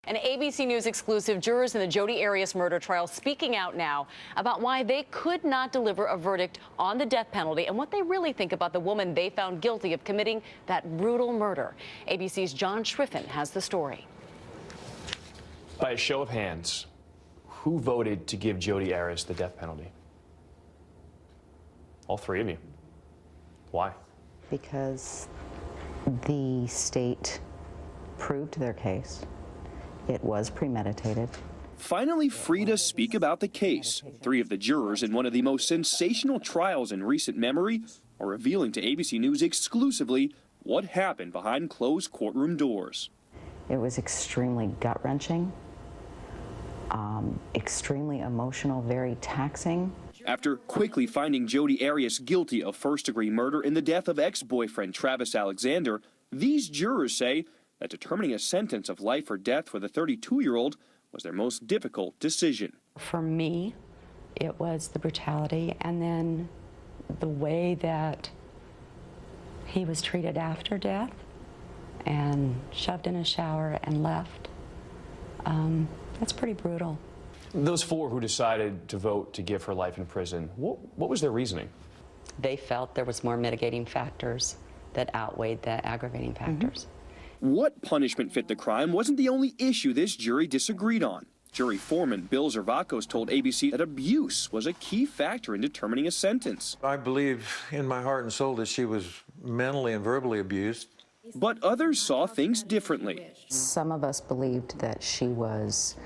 An ABC News exclusive, jurors in the Jodi Arias murder trial speaking out now about why they could not deliver a verdict on the death penalty and what they really think about the woman they found guilty of committing that brutal murder. ABC's John Schriffen has the story. By a show of hands, who voted to give Jodi Arias the death penalty? All three of you. Why? Because the state proved their case. It was premeditated. Finally free to speak about the case. Three of the jurors in one of the most sensational trials in recent memory are revealing to ABC News exclusively what happened behind closed courtroom doors. It was extremely gut-wrenching, extremely emotional, very taxing. After quickly finding Jodi Arias guilty of first-degree murder in the death of ex-boyfriend Travis Alexander, these jurors say that determining a sentence of life or death for the 32-year-old was their most difficult decision. For me, it was the brutality and then the way that he was treated after death and shoved in a shower and left. That's pretty brutal. Those four who decided to vote to give her life in prison, what was their reasoning? They felt there was more mitigating factors that outweighed the aggravating factors. What punishment fit the crime wasn't the only issue this jury disagreed on. Jury foreman Bill Zervakos told ABC that abuse was a key factor in determining a sentence. I believe in my heart and soul that she was mentally and verbally abused. But others saw things differently. Some of us believed that she was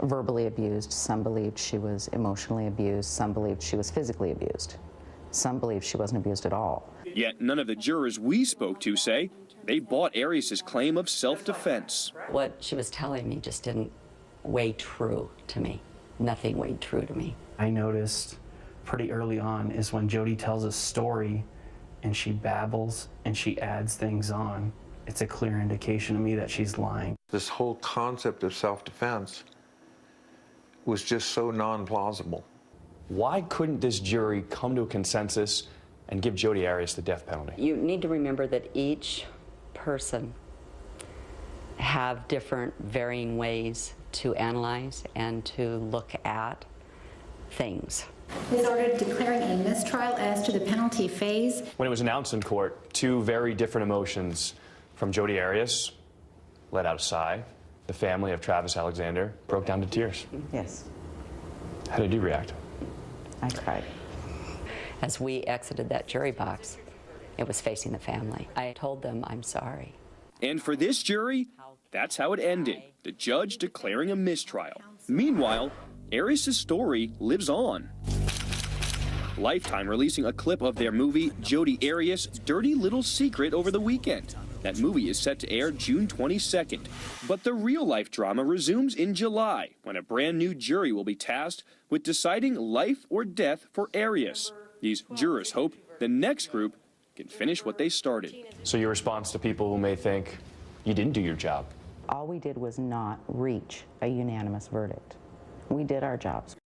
verbally abused. Some believed she was emotionally abused. Some believed she was physically abused. Some believed she wasn't abused at all. Yet none of the jurors we spoke to say they bought Arias' claim of self-defense. What she was telling me just didn't weigh true to me. Nothing weighed true to me. I noticed pretty early on is when Jodi tells a story and she babbles and she adds things on, it's a clear indication to me that she's lying. This whole concept of self-defense was just so non-plausible. Why couldn't this jury come to a consensus and give Jodi Arias the death penalty? You need to remember that each person have different varying ways to analyze and to look at things. Is ordered declaring a mistrial as to the penalty phase. When it was announced in court, two very different emotions from Jodi Arias let out a sigh. The family of Travis Alexander broke down to tears. Yes. How did you react? I cried. As we exited that jury box, it was facing the family. I told them, I'm sorry. And for this jury, that's how it ended, the judge declaring a mistrial. Meanwhile, Arias' story lives on. Lifetime releasing a clip of their movie Jodi Arias' Dirty Little Secret over the weekend. That movie is set to air June 22nd. But the real-life drama resumes in July, when a brand new jury will be tasked with deciding life or death for Arias. These jurors hope the next group can finish what they started. So your response to people who may think you didn't do your job? All we did was not reach a unanimous verdict. We did our jobs.